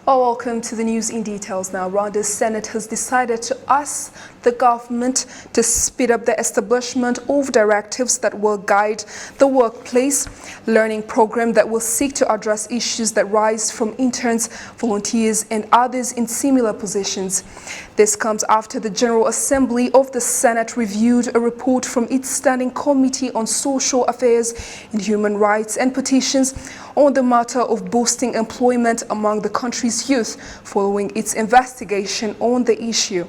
Well, welcome to the news in details now. Rwanda's Senate has decided to ask the government to speed up the establishment of directives that will guide the workplace learning program that will seek to address issues that rise from interns, volunteers, and others in similar positions. This comes after the General Assembly of the Senate reviewed a report from its Standing Committee on Social Affairs and Human Rights and Petitions on the matter of boosting employment among the country's youth following its investigation on the issue.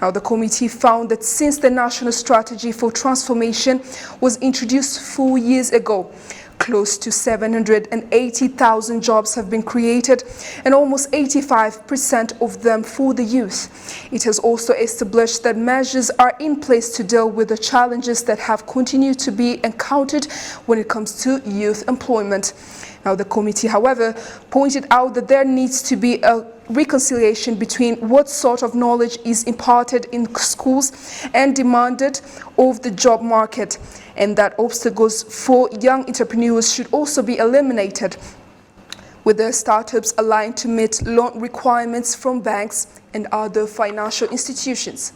Now, the committee found that since the National Strategy for Transformation was introduced 4 years ago, close to 780,000 jobs have been created, and almost 85% of them for the youth. It has also established that measures are in place to deal with the challenges that have continued to be encountered when it comes to youth employment. Now, the committee, however, pointed out that there needs to be a reconciliation between what sort of knowledge is imparted in schools and demanded of the job market, and that obstacles for young entrepreneurs should also be eliminated, with their startups aligned to meet loan requirements from banks and other financial institutions.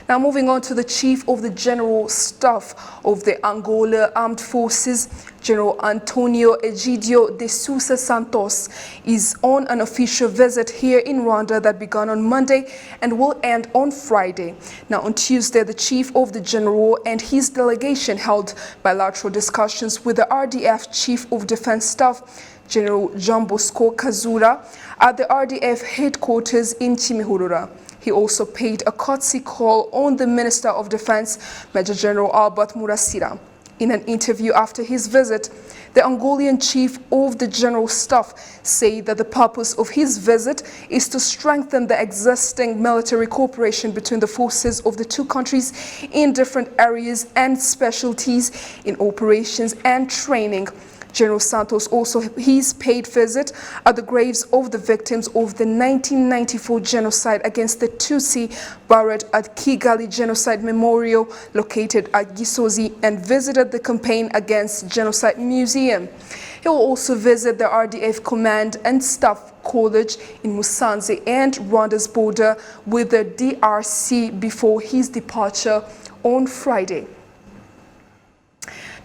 Now, moving on to the Chief of the General Staff of the Angola Armed Forces, General Antonio Egidio de Sousa Santos, is on an official visit here in Rwanda that began on Monday and will end on Friday. Now, on Tuesday, the Chief of the General and his delegation held bilateral discussions with the RDF Chief of Defense Staff, General Jean Bosco Kazura, at the RDF headquarters in Kimihurura. He also paid a courtesy call on the Minister of Defense, Major General Albert Murasira. In an interview after his visit, the Angolan Chief of the General Staff said that the purpose of his visit is to strengthen the existing military cooperation between the forces of the two countries in different areas and specialties in operations and training. General Santos also his paid visit at the graves of the victims of the 1994 genocide against the Tutsi buried at Kigali Genocide Memorial located at Gisozi, and visited the Campaign Against Genocide Museum. He will also visit the RDF Command and Staff College in Musanze and Rwanda's border with the DRC before his departure on Friday.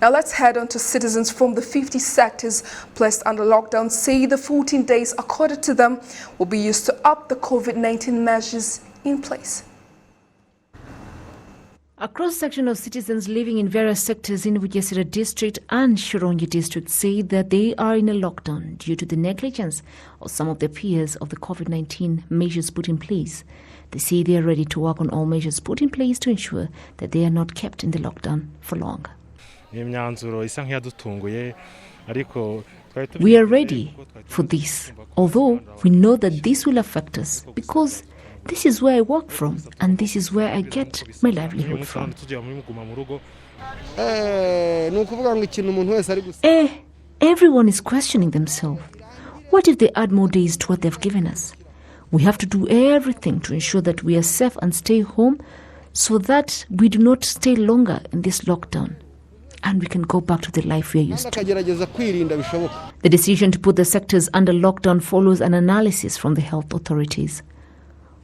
Now let's head on to citizens from the 50 sectors placed under lockdown say the 14 days accorded to them will be used to up the COVID-19 measures in place. A cross-section of citizens living in various sectors in Ruhashya district and Shyorongi district say that they are in a lockdown due to the negligence of some of their peers of the COVID-19 measures put in place. They say they are ready to work on all measures put in place to ensure that they are not kept in the lockdown for long. We are ready for this, although we know that this will affect us because this is where I work from and this is where I get my livelihood from. Everyone is questioning themselves. What if they add more days to what they've given us? We have to do everything to ensure that we are safe and stay home so that we do not stay longer in this lockdown, and we can go back to the life we are used to. The decision to put the sectors under lockdown follows an analysis from the health authorities.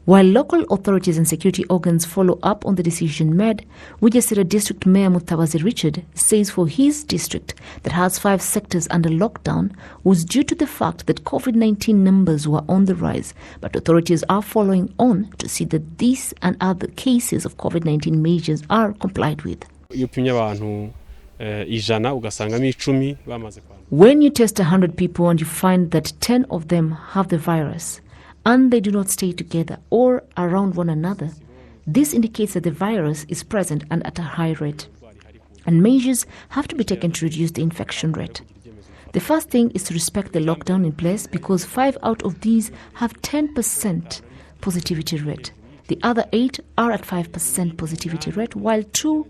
While local authorities and security organs follow up on the decision made, Ruhashya District Mayor Mutabazi Richard says for his district that has 5 sectors under lockdown was due to the fact that COVID-19 numbers were on the rise, but authorities are following on to see that these and other cases of COVID-19 measures are complied with. When you test 100 people and you find that 10 of them have the virus and they do not stay together or around one another, this indicates that the virus is present and at a high rate, and measures have to be taken to reduce the infection rate. The first thing is to respect the lockdown in place because 5 out of these have 10% positivity rate. The other 8 are at 5% positivity rate, while 2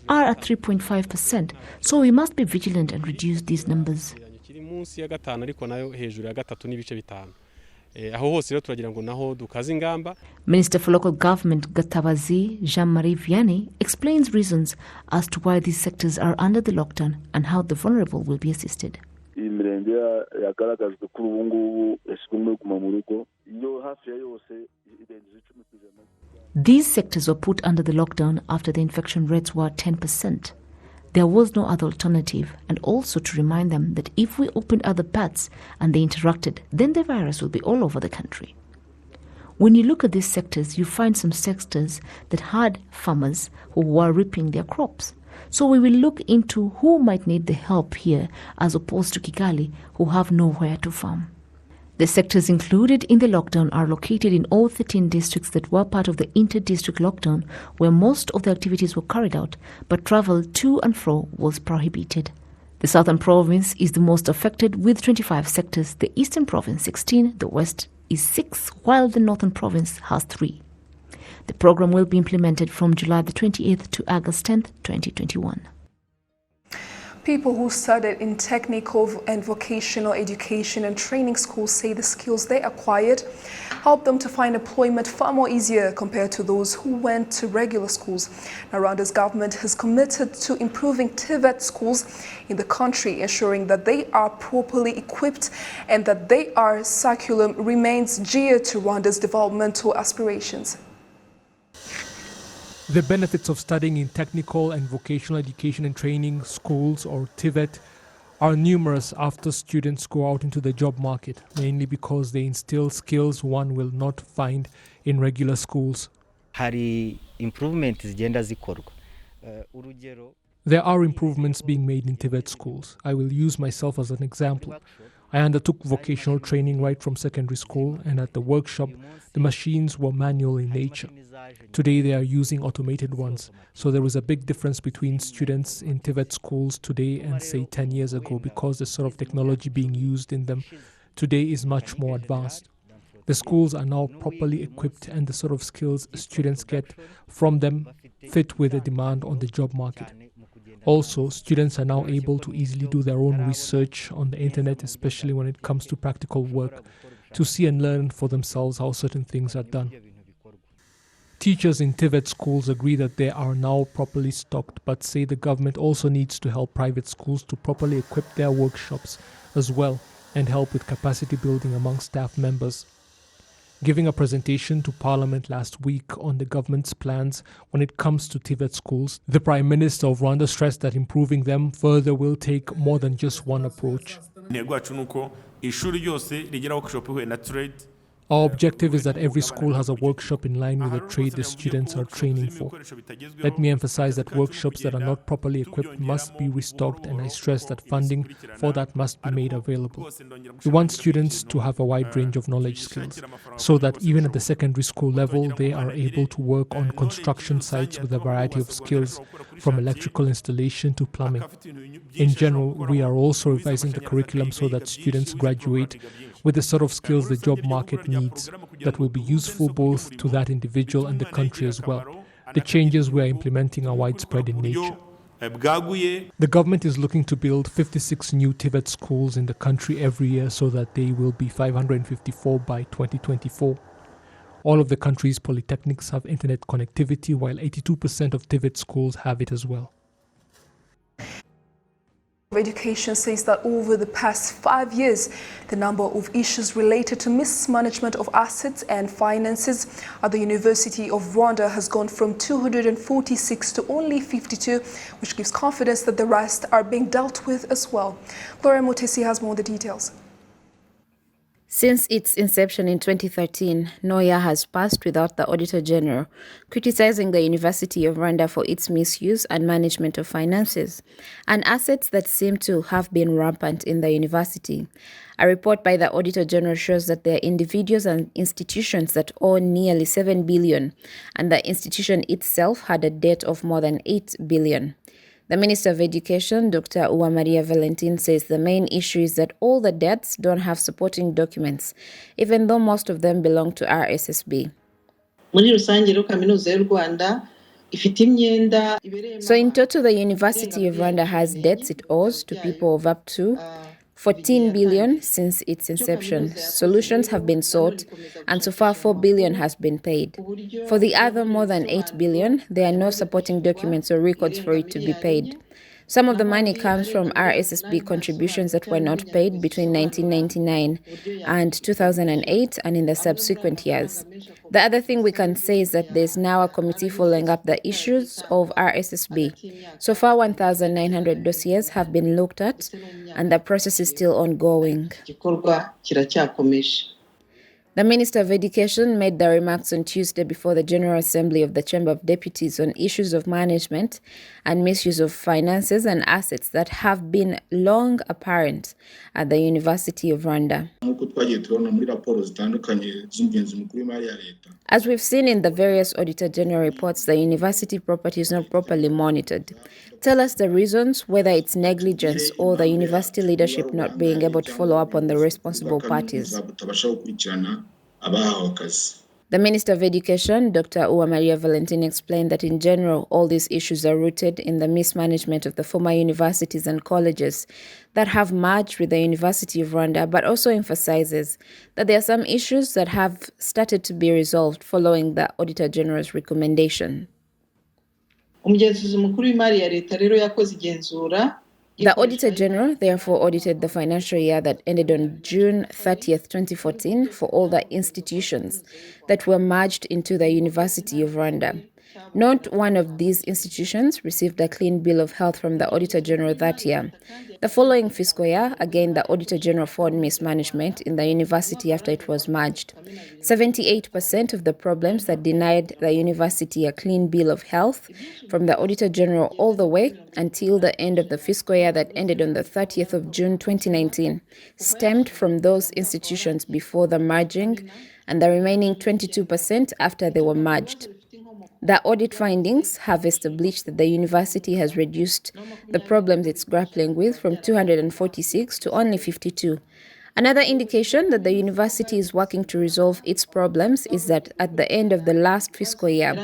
are at 3.5%, so we must be vigilant and reduce these numbers. Minister for Local Government Gatabazi Jean-Marie Vianney explains reasons as to why these sectors are under the lockdown and how the vulnerable will be assisted. iyi mirenge yagaragajwe kuri ubu ngubu yashyizwemo guma mu rugo iyo hafi ya yose irengeje 10%. These sectors were put under the lockdown after the infection rates were 10%. There was no other alternative, and also to remind them that if we opened other paths and they interacted, then the virus will be all over the country. When you look at these sectors, you find some sectors that had farmers who were reaping their crops. So we will look into who might need the help here as opposed to Kigali, who have nowhere to farm. The sectors included in the lockdown are located in all 13 districts that were part of the inter-district lockdown, where most of the activities were carried out, but travel to and fro was prohibited. The southern province is the most affected with 25 sectors, the eastern province 16, the west is 6, while the northern province has 3. The program will be implemented from July the 28th to August 10th, 2021. People who studied in technical and vocational education and training schools say the skills they acquired helped them to find employment far more easier compared to those who went to regular schools. Now, Rwanda's government has committed to improving TVET schools in the country, ensuring that they are properly equipped and that their curriculum remains geared to Rwanda's developmental aspirations. The benefits of studying in technical and vocational education and training schools, or TVET, are numerous after students go out into the job market, mainly because they instill skills one will not find in regular schools. Hari improvement zigenda zikorwa. There are improvements being made in TVET schools. I will use myself as an example. I undertook vocational training right from secondary school, and at the workshop, the machines were manual in nature. Today they are using automated ones, so there is a big difference between students in TVET schools today and say 10 years ago, because the sort of technology being used in them today is much more advanced. The schools are now properly equipped, and the sort of skills students get from them fit with the demand on the job market. Also, students are now able to easily do their own research on the internet, especially when it comes to practical work, to see and learn for themselves how certain things are done. Teachers in TVET schools agree that they are now properly stocked, but say the government also needs to help private schools to properly equip their workshops as well and help with capacity building among staff members. Giving a presentation to Parliament last week on the government's plans when it comes to TVET schools, the Prime Minister of Rwanda stressed that improving them further will take more than just one approach. Our objective is that every school has a workshop in line with the trade the students are training for. Let me emphasize that workshops that are not properly equipped must be restocked, and I stress that funding for that must be made available. We want students to have a wide range of knowledge skills, so that even at the secondary school level they are able to work on construction sites with a variety of skills, from electrical installation to plumbing. In general, we are also revising the curriculum so that students graduate with the sort of skills the job market needs that will be useful both to that individual and the country as well. The changes we are implementing are widespread in nature. The government is looking to build 56 new TVET schools in the country every year, so that they will be 554 by 2024. All of the country's polytechnics have internet connectivity, while 82% of TVET schools have it as well. Education says that over the past 5 years, the number of issues related to mismanagement of assets and finances at the University of Rwanda has gone from 246 to only 52, which gives confidence that the rest are being dealt with as well. Gloria Mutesi has more of the details. Since its inception in 2013, no year has passed without the Auditor General criticizing the University of Rwanda for its misuse and management of finances and assets that seem to have been rampant in the university. A report by the Auditor General shows that there are individuals and institutions that own nearly 7 billion, and the institution itself had a debt of more than 8 billion. The Minister of Education, Dr. Uwamariya Valentin, says the main issue is that all the debts don't have supporting documents, even though most of them belong to RSSB. So in total, the University of Rwanda has debts it owes to people of up to 14 billion since its inception. Solutions have been sought, and so far 4 billion has been paid. For the other more than 8 billion, there are no supporting documents or records for it to be paid. Some of the money comes from RSSB contributions that were not paid between 1999 and 2008 and in the subsequent years. The other thing we can say is that there's now a committee following up the issues of RSSB. So far, 1,900 dossiers have been looked at, and the process is still ongoing. The Minister of Education made the remarks on Tuesday before the General Assembly of the Chamber of Deputies on issues of management and misuse of finances and assets that have been long apparent at the University of Rwanda. As we've seen in the various Auditor General reports, the university property is not properly monitored. Tell us the reasons, whether it's negligence or the university leadership not being able to follow up on the responsible parties. The Minister of Education, Dr. Uwamaria Valentin, explained that in general, all these issues are rooted in the mismanagement of the former universities and colleges that have merged with the University of Rwanda, but also emphasizes that there are some issues that have started to be resolved following the Auditor General's recommendation. The Auditor General therefore audited the financial year that ended on June 30th, 2014 for all the institutions that were merged into the University of Rwanda. Not one of these institutions received a clean bill of health from the Auditor General that year. The following fiscal year, again, the Auditor General found mismanagement in the university after it was merged. 78% of the problems that denied the university a clean bill of health from the Auditor General all the way until the end of the fiscal year that ended on the 30th of June 2019 stemmed from those institutions before the merging, and the remaining 22% after they were merged. The audit findings have established that the university has reduced the problems it's grappling with from 246 to only 52. Another indication that the university is working to resolve its problems is that at the end of the last fiscal year,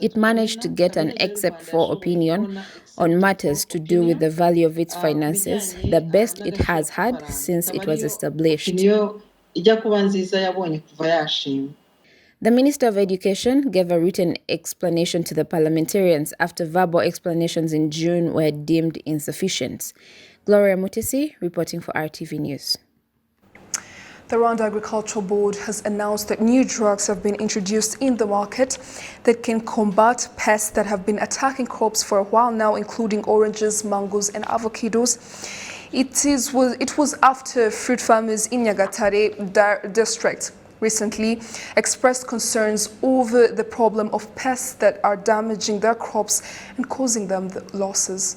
it managed to get an except for opinion on matters to do with the value of its finances, the best it has had since it was established. The Minister of Education gave a written explanation to the parliamentarians after verbal explanations in June were deemed insufficient. Gloria Mutesi, reporting for RTV News. The Rwanda Agricultural Board has announced that new drugs have been introduced in the market that can combat pests that have been attacking crops for a while now, including oranges, mangoes, and avocados. It was after fruit farmers in Nyagatare district recently expressed concerns over the problem of pests that are damaging their crops and causing them losses.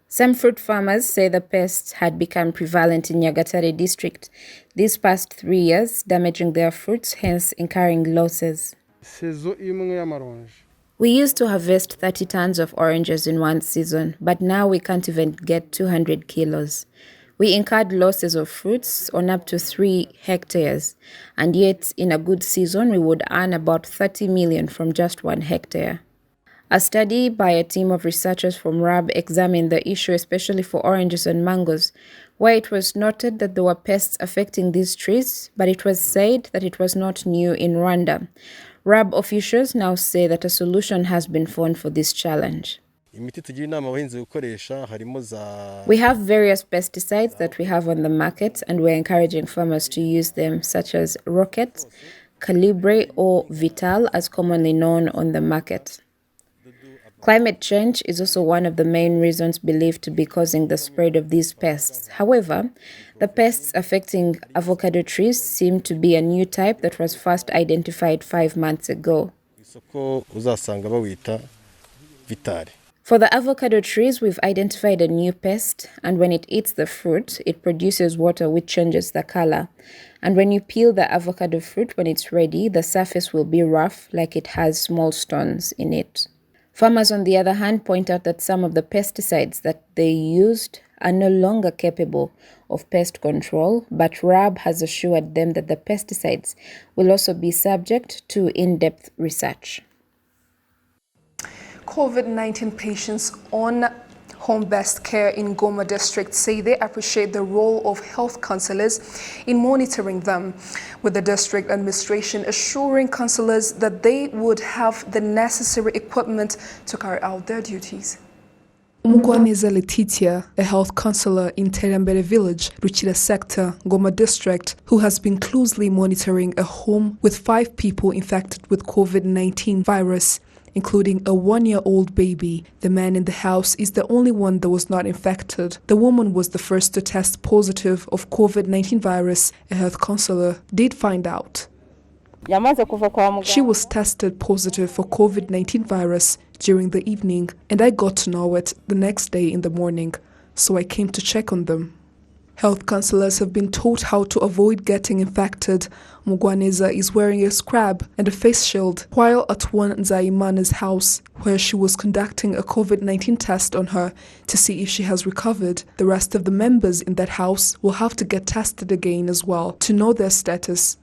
Some fruit farmers say the pests had become prevalent in Nyagatare district these past 3 years, damaging their fruits, hence incurring losses. We used to harvest 30 tons of oranges in one season, but now we can't even get 200 kilos. We incurred losses of fruits on up to 3 hectares, and yet in a good season we would earn about 30 million from just 1 hectare. A study by a team of researchers from RAB examined the issue, especially for oranges and mangoes, where it was noted that there were pests affecting these trees, but it was said that it was not new in Rwanda. RAB officials now say that a solution has been found for this challenge. We have various pesticides that we have on the market, and we're encouraging farmers to use them, such as Rocket, Calibre, or Vital, as commonly known on the market. Climate change is also one of the main reasons believed to be causing the spread of these pests. However, the pests affecting avocado trees seem to be a new type that was first identified 5 months ago. For the avocado trees, we've identified a new pest, and when it eats the fruit, it produces water which changes the color. And when you peel the avocado fruit, when it's ready, the surface will be rough, like it has small stones in it. Farmers, on the other hand, point out that some of the pesticides that they used are no longer capable of pest control, but RAB has assured them that the pesticides will also be subject to in-depth research. COVID-19 patients on home-based care in Goma district say they appreciate the role of health counselors in monitoring them, with the district administration assuring counselors that they would have the necessary equipment to carry out their duties. Mugwaneza Letitia, a health counselor in Terembere village, Ruchira sector, Goma district, who has been closely monitoring a home with 5 people infected with COVID-19 virus, including a 1-year-old baby. The man in the house is the only one that was not infected. The woman was the first to test positive of COVID-19 virus, a health counselor did find out. She was tested positive for COVID-19 virus during the evening, and I got to know it the next day in the morning, so I came to check on them. Health counselors have been taught how to avoid getting infected. Mugwaneza is wearing a scrub and a face shield while at one Nzaimana's house, where she was conducting a COVID-19 test on her to see if she has recovered. The rest of the members in that house will have to get tested again as well to know their status.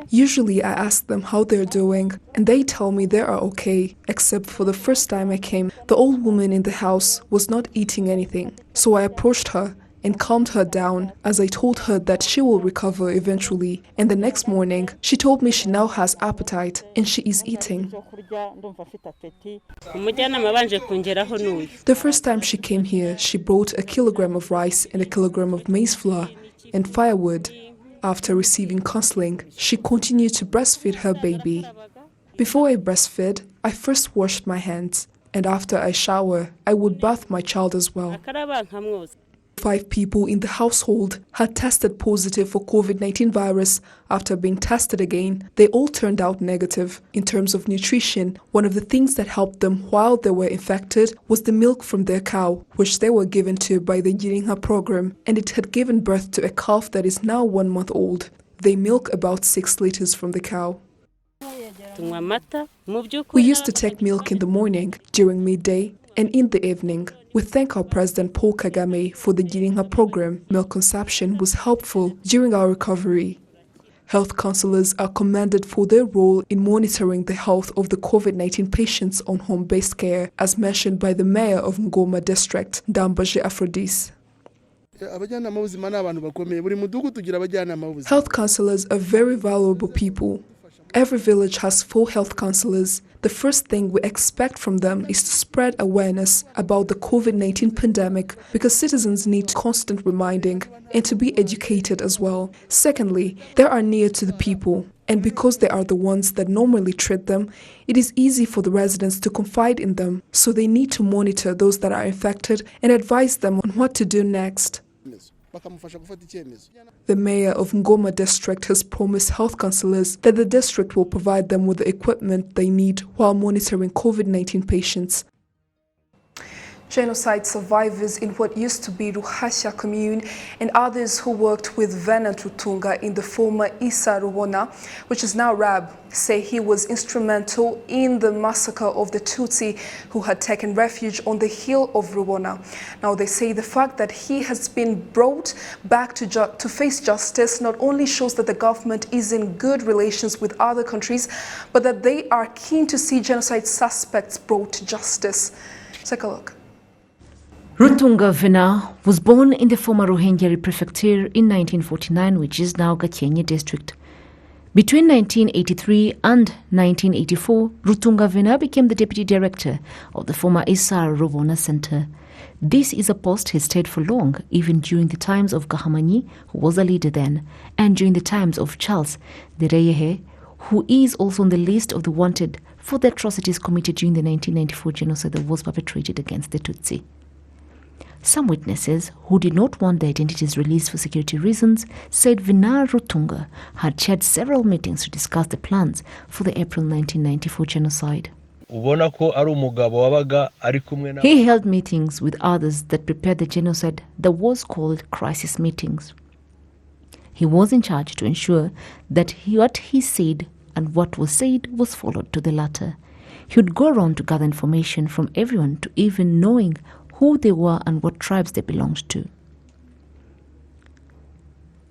Usually I ask them how they're doing, and they tell me they are okay, except for the first time I came, the old woman in the house was not eating anything. So I approached her and calmed her down as I told her that she will recover eventually, and the next morning she told me she now has appetite and she is eating. The first time she came here, she brought a kilogram of rice and a kilogram of maize flour and firewood. After receiving counseling, she continued to breastfeed her baby. Before I breastfed, I first washed my hands, and after I shower, I would bath my child as well. 5 people in the household had tested positive for COVID-19 virus. After being tested again, they all turned out negative. In terms of nutrition, one of the things that helped them while they were infected was the milk from their cow, which they were given to by the Girinka program, and it had given birth to a calf that is now 1 month old. They milk about 6 liters from the cow. We used to take milk in the morning, during midday, and in the evening. We thank our President Paul Kagame for the Girinka program. Milk consumption was helpful during our recovery. Health counselors are commended for their role in monitoring the health of the COVID-19 patients on home-based care, as mentioned by the mayor of Ngoma district, Dambaje Aphrodis. Health counselors are very valuable people. Every village has 4 health counselors. The first thing we expect from them is to spread awareness about the COVID-19 pandemic, because citizens need constant reminding and to be educated as well. Secondly, they are near to the people, and because they are the ones that normally treat them, it is easy for the residents to confide in them, so they need to monitor those that are infected and advise them on what to do next. The mayor of Ngoma district has promised health counselors that the district will provide them with the equipment they need while monitoring COVID-19 patients. Genocide survivors in what used to be Ruhashya commune and others who worked with Venant Rutunga in the former ISAR Rubona, which is now RAB, say he was instrumental in the massacre of the Tutsi who had taken refuge on the hill of Rwanda. Now they say the fact that he has been brought back to face justice not only shows that the government is in good relations with other countries, but that they are keen to see genocide suspects brought to justice. Take a look. Rutunga Venant was born in the former Ruhengeri prefecture in 1949, which is now Gakenye district. Between 1983 and 1984, Rutunga Venant became the deputy director of the former ISAR Rubona Center. This is a post he stayed for long, even during the times of Gahamanyi, who was a leader then, and during the times of Charles Dereyehe, who is also on the list of the wanted for the atrocities committed during the 1994 genocide that was perpetrated against the Tutsi. Some witnesses, who did not want their identities released for security reasons, said Venant Rutunga had chaired several meetings to discuss the plans for the April 1994 genocide. He held meetings with others that prepared the genocide that was called crisis meetings. He was in charge to ensure that what he said and what was said was followed to the letter. He would go around to gather information from everyone, to even knowing who they were and what tribes they belonged to.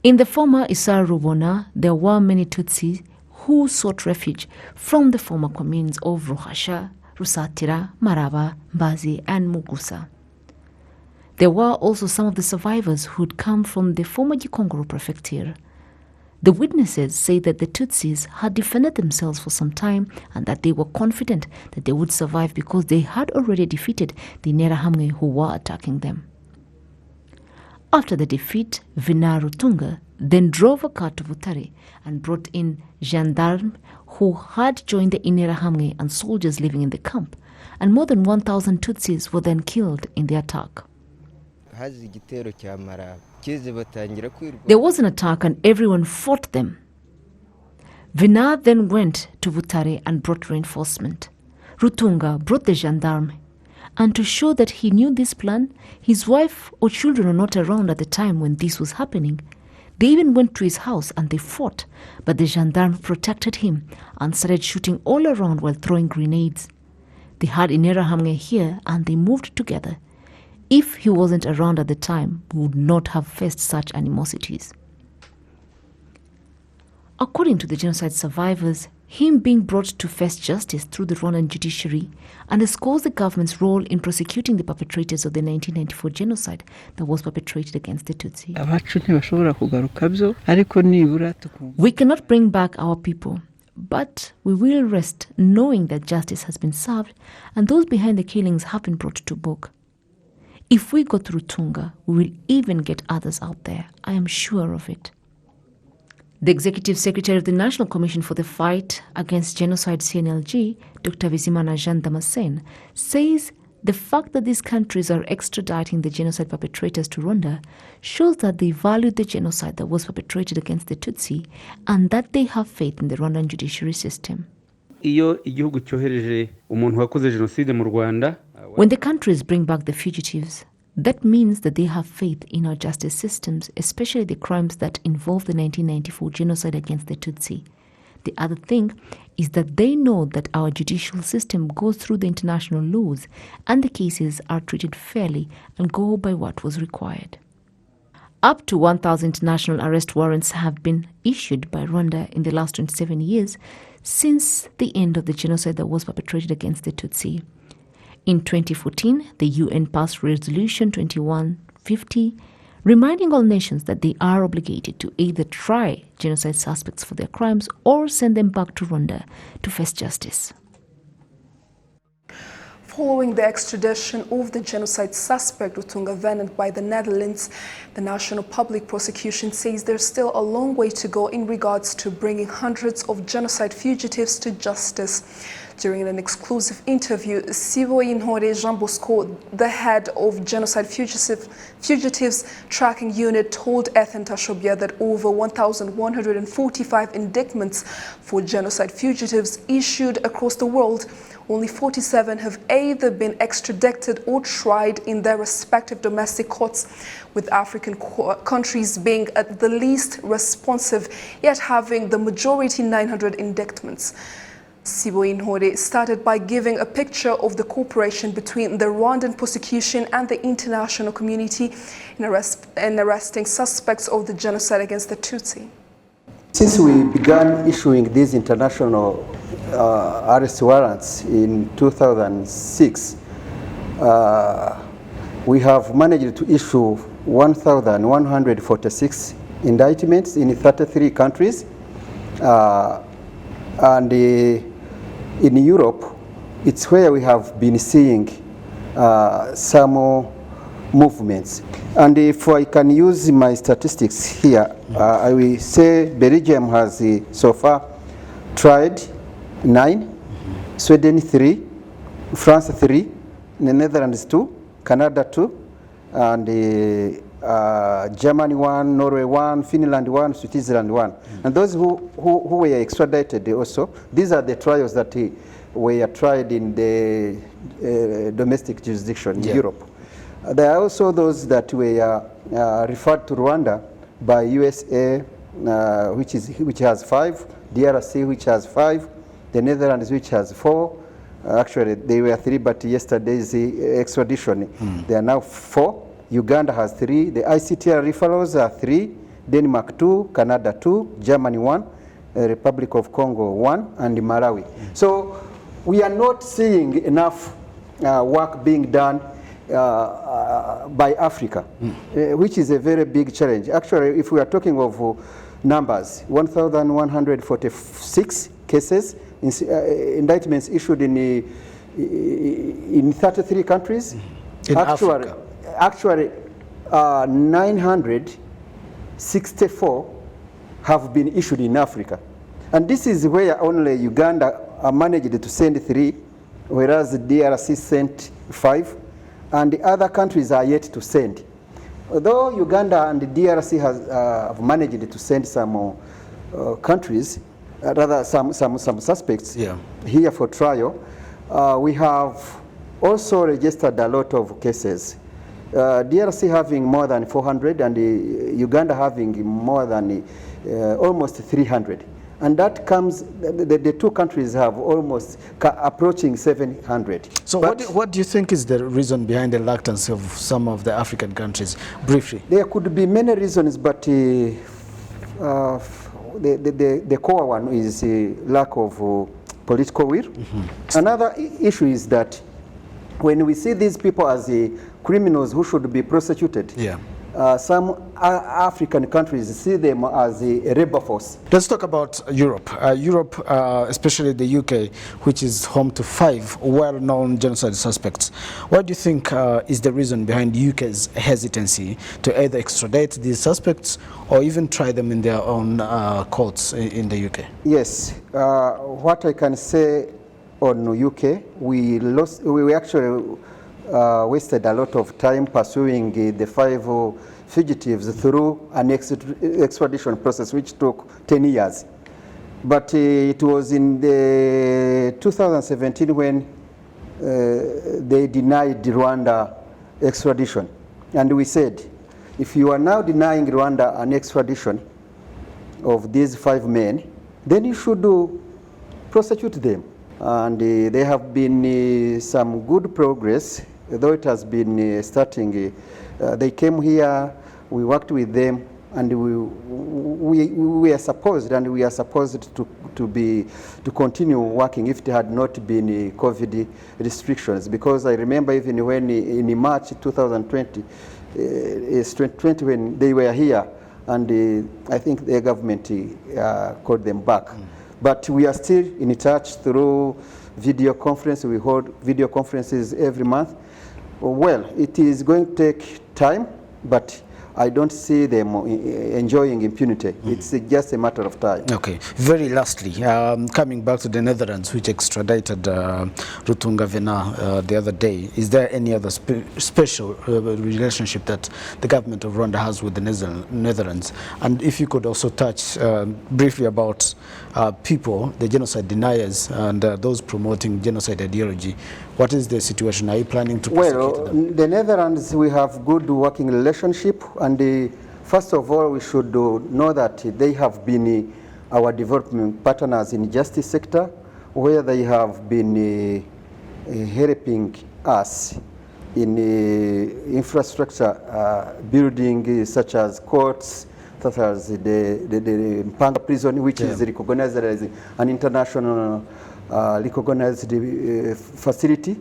In the former ISAR Rubona, there were many Tutsi who sought refuge from the former communes of Ruhashya, Rusatira, Maraba, Mbazi, and Mugusa. There were also some of the survivors who'd come from the former Gikongoro prefecture. The witnesses say that the Tutsis had defended themselves for some time and that they were confident that they would survive because they had already defeated the Interahamwe who were attacking them. After the defeat, Venant Rutunga then drove a car to Butare and brought in gendarmes who had joined the Interahamwe and soldiers living in the camp, and more than 1,000 Tutsis were then killed in the attack. There was an attack and everyone fought them. Venant then went to Butare and brought reinforcement. Rutunga brought the gendarme. And to show that he knew this plan, his wife or children were not around at the time when this was happening. They even went to his house and they fought, but the gendarme protected him and started shooting all around while throwing grenades. They had Interahamwe here and they moved together. If he wasn't around at the time, we would not have faced such animosities. According to the genocide survivors, him being brought to face justice through the Rwandan judiciary underscores the government's role in prosecuting the perpetrators of the 1994 genocide that was perpetrated against the Tutsi. We cannot bring back our people, but we will rest knowing that justice has been served and those behind the killings have been brought to book. If we go through Rutunga, we will even get others out there. I am sure of it. The Executive Secretary of the National Commission for the Fight Against Genocide, CNLG, Dr. Bizimana Jean Damascene, says the fact that these countries are extraditing the genocide perpetrators to Rwanda shows that they value the genocide that was perpetrated against the Tutsi and that they have faith in the Rwandan judiciary system. When the countries bring back the fugitives, that means that they have faith in our justice systems, especially the crimes that involve the 1994 genocide against the Tutsi. The other thing is that they know that our judicial system goes through the international laws and the cases are treated fairly and go by what was required. Up to 1,000 international arrest warrants have been issued by Rwanda in the last 27 years since the end of the genocide that was perpetrated against the Tutsi. In 2014, the UN passed Resolution 2150, reminding all nations that they are obligated to either try genocide suspects for their crimes or send them back to Rwanda to face justice. Following the extradition of the genocide suspect Rutunga Venant by the Netherlands, the National Public Prosecution says there's still a long way to go in regards to bringing hundreds of genocide fugitives to justice. During an exclusive interview, Siboyintore Jean Bosco, the head of Genocide Fugitives Tracking Unit, told Ethan Tashobia that over 1,145 indictments for genocide fugitives issued across the world, only 47 have either been extradited or tried in their respective domestic courts, with African countries being at the least responsive, yet having the majority 900 indictments. Siboyintore started by giving a picture of the cooperation between the Rwandan prosecution and the international community in arresting suspects of the genocide against the Tutsi. Since we began issuing these international arrest warrants in 2006, we have managed to issue 1,146 indictments in 33 countries. And in Europe, it's where we have been seeing some more movements. And if I can use my statistics here, I will say Belgium has so far tried 9, Sweden 3, France 3, the Netherlands 2, Canada 2, and Germany 1, Norway 1, Finland 1, Switzerland 1. And those who were extradited also, these are the trials that were tried in the domestic jurisdiction in Europe. There are also those that were referred to Rwanda by USA, which has 5, DRC which has 5, the Netherlands which has 4. Actually, they were 3, but yesterday's extradition, they are now 4. Uganda has 3, the ICTR referrals are 3, Denmark 2, Canada 2, Germany 1, Republic of Congo 1, and Malawi. So we are not seeing enough work being done by Africa, which is a very big challenge. Actually, if we are talking of numbers, 1,146 cases, indictments issued in 33 countries. In Africa. Actually, 964 have been issued in Africa. And this is where only Uganda managed to send 3, whereas the DRC sent 5, and the other countries are yet to send. Although Uganda and the DRC have managed to send some countries, rather some suspects here for trial, we have also registered a lot of cases. DRC having more than 400 and Uganda having more than almost 300. And that comes, the two countries have almost approaching 700. So what do you think is the reason behind the reluctance of some of the African countries, briefly? There could be many reasons, but the core one is lack of political will. Another issue is that when we see these people as criminals who should be prosecuted, some African countries see them as a rebel force. Let's talk about Europe. Europe, especially the UK, which is home to 5 well-known genocide suspects. What do you think is the reason behind UK's hesitancy to either extradite these suspects or even try them in their own courts in the UK? Yes, what I can say on UK, we actually wasted a lot of time pursuing the 5 fugitives through an extradition process which took 10 years. But it was in the 2017 when they denied Rwanda extradition. And we said, if you are now denying Rwanda an extradition of these 5 men, then you should prosecute them. And there have been some good progress, though it has been starting. They came here, we worked with them, and we are supposed to continue working if there had not been COVID restrictions. Because I remember even when in March 2020, when they were here, and I think the government called them back. But we are still in touch through video conference. We hold video conferences every month. Well, it is going to take time, but I don't see them enjoying impunity. It's just a matter of time. Okay. Very lastly, coming back to the Netherlands, which extradited Rutunga Venant the other day, is there any other special relationship that the government of Rwanda has with the Netherlands? And if you could also touch briefly about people, the genocide deniers, and those promoting genocide ideology. What is the situation? Are you planning to prosecute them? The Netherlands, we have good working relationship, and first of all, we should know that they have been our development partners in justice sector, where they have been helping us in infrastructure building, such as courts, such as the Mpanga prison, which is recognized as an international recognized facility.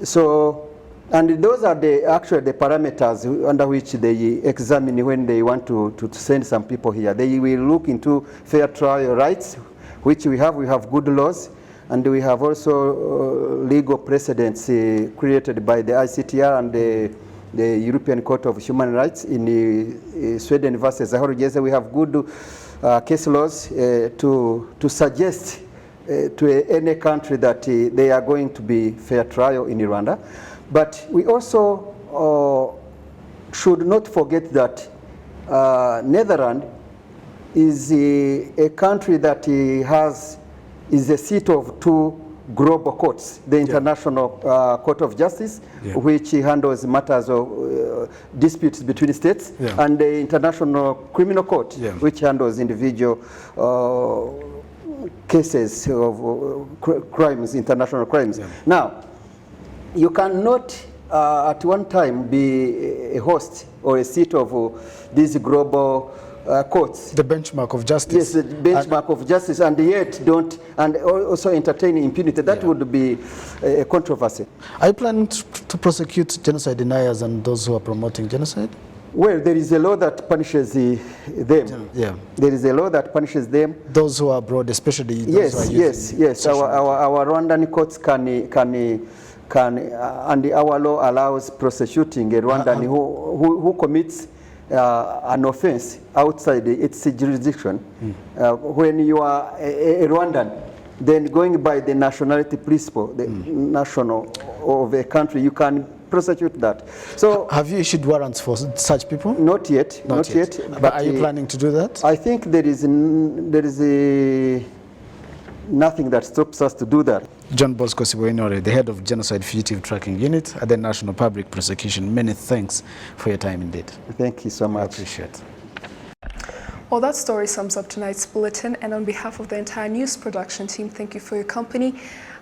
So, and those are actually the parameters under which they examine when they want to send some people here. They will look into fair trial rights, which we have. We have good laws, and we have also legal precedents created by the ICTR and the European Court of Human Rights in Sweden versus Zahorugeze. We have good case laws to suggest to any country that they are going to be fair trial in Rwanda. But we also should not forget that Netherlands is a country that is a seat of 2 global courts, the International Court of Justice, which handles matters of disputes between states, and the International Criminal Court, which handles individual cases of crimes, international crimes. Now, you cannot at one time be a host or a seat of these global courts. The benchmark of justice. Yes, the benchmark of justice, and yet don't, and also entertain impunity. That would be a controversy. Are you planning to prosecute genocide deniers and those who are promoting genocide? Well, there is a law that punishes them. Yeah. There is a law that punishes them. Those who are abroad, especially those who are using yes. Our Rwandan courts can, and our law allows prosecuting a Rwandan who commits an offense outside its jurisdiction. When you are a Rwandan, then going by the nationality principle, the national of a country, you can prosecute that. So, have you issued warrants for such people? Not yet. But are you planning to do that? I think there is nothing that stops us to do that. John Bosco Siboinore, the head of Genocide Fugitive Tracking Unit at the National Public Prosecution. Many thanks for your time indeed. Thank you so much. I appreciate it. Well, that story sums up tonight's bulletin, and on behalf of the entire news production team, thank you for your company.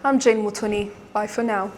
I'm Jane Mutoni. Bye for now.